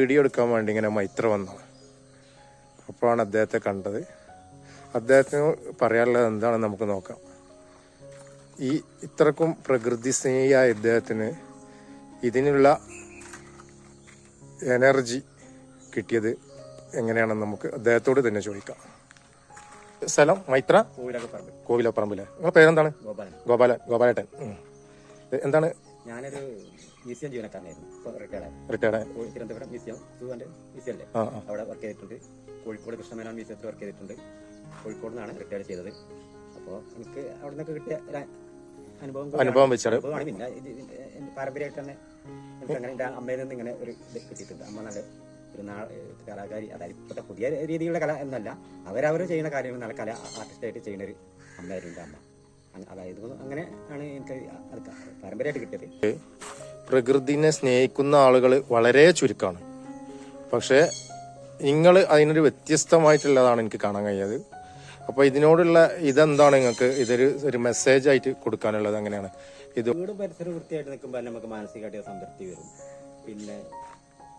Video എടുക്കാൻ വേണ്ടി ഇങ്ങനെ മൈത്ര വന്നു. അപ്പോഴാണ് അദ്ദേഹത്തെ കണ്ടത്. അദ്ദേഹത്തിന് പറയാനുള്ളത് എന്താണെന്ന് നമുക്ക് നോക്കാം. ഈ ഇത്രക്കും പ്രകൃതി സ്നേഹിയായ ഇദ്ദേഹത്തിന് ഇതിനുള്ള എനർജി കിട്ടിയത് എങ്ങനെയാണെന്ന് നമുക്ക് അദ്ദേഹത്തോട് തന്നെ ചോദിക്കാം. സ്ഥലം മൈത്ര, കോവിലപ്പറമ്പിലെ. നിങ്ങളുടെ പേരെന്താണ്? ഗോപാലേട്ടൻ. എന്താണ്? ഞാനൊരു മ്യൂസിയം ജീവനക്കാരനായിരുന്നു. റിട്ടയർഡ്. തിരുവനന്തപുരം മ്യൂസിയം മ്യൂസിയല്ലേ, അവിടെ വർക്ക് ചെയ്തിട്ടുണ്ട്. കോഴിക്കോട് കൃഷ്ണമേനോൻ മ്യൂസിയത്തിൽ വർക്ക് ചെയ്തിട്ടുണ്ട്. കോഴിക്കോട് നിന്നാണ് റിട്ടയർ ചെയ്തത്. അപ്പോൾ എനിക്ക് അവിടെ നിന്നൊക്കെ കിട്ടിയ അനുഭവം വെച്ചാണ്. പിന്നെ പാരമ്പര്യമായിട്ട് തന്നെ എനിക്ക് അങ്ങനെ എൻ്റെ അമ്മയിൽ നിന്ന് ഇങ്ങനെ ഒരു ഇത് കിട്ടിയിട്ടുണ്ട്. അമ്മ നല്ല ഒരു കലാകാരി. അതായത് ഇപ്പോഴത്തെ പുതിയ രീതിയിലുള്ള കല എന്നല്ല, അവരവർ ചെയ്യുന്ന കാര്യങ്ങൾ നല്ല കല ആർട്ടിസ്റ്റായിട്ട് ചെയ്യുന്ന ഒരു അമ്മയായിരുന്നു എൻ്റെ അമ്മ. അതായത് അങ്ങനെ ആണ് എനിക്ക് അത് പാരമ്പര്യമായിട്ട് കിട്ടിയത്. പ്രകൃതിനെ സ്നേഹിക്കുന്ന ആളുകൾ വളരെ ചുരുക്കമാണ്. പക്ഷേ നിങ്ങൾ അതിനൊരു വ്യത്യസ്തമായിട്ടുള്ളതാണ് എനിക്ക് കാണാൻ കഴിയത്. അപ്പോൾ ഇതിനോടുള്ള ഇതെന്താണ് നിങ്ങൾക്ക് ഒരു മെസ്സേജ് ആയിട്ട് കൊടുക്കാനുള്ളത്? അങ്ങനെയാണ് ഇത്. വീടും പരിസരം വൃത്തിയായിട്ട് നിൽക്കുമ്പോൾ നമുക്ക് മാനസികമായിട്ട് സംതൃപ്തി വരും. പിന്നെ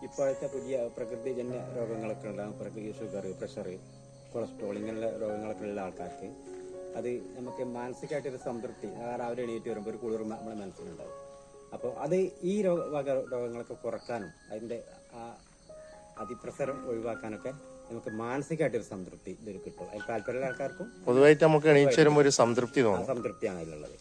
ഇപ്പോഴത്തെ പുതിയ പ്രകൃതിജന്യ രോഗങ്ങളൊക്കെ ഉണ്ടാകും, ഷുഗർ, പ്രഷർ, കൊളസ്ട്രോൾ, ഇങ്ങനെയുള്ള രോഗങ്ങളൊക്കെ ഉള്ള ആൾക്കാർക്ക് അത് നമുക്ക് മാനസികമായിട്ടൊരു സംതൃപ്തി, രാവിലെ എണീറ്റ് വരുമ്പോൾ ഒരു കുളിർമ നമ്മുടെ മനസ്സിലുണ്ടാവും. അപ്പോൾ അത് ഈ രോഗങ്ങളൊക്കെ കുറക്കാനും അതിൻ്റെ അതിപ്രസരം ഒഴിവാക്കാനൊക്കെ നമുക്ക് മാനസികമായിട്ടൊരു സംതൃപ്തി ഇതിൽ കിട്ടും. അതിൽ താല്പര്യമുള്ള ആൾക്കാർക്കും പൊതുവായിട്ട് നമുക്ക് എണീറ്റ് വരുമ്പോൾ ഒരു സംതൃപ്തി തോന്നും. സംതൃപ്തിയാണ് അതിലുള്ളത്.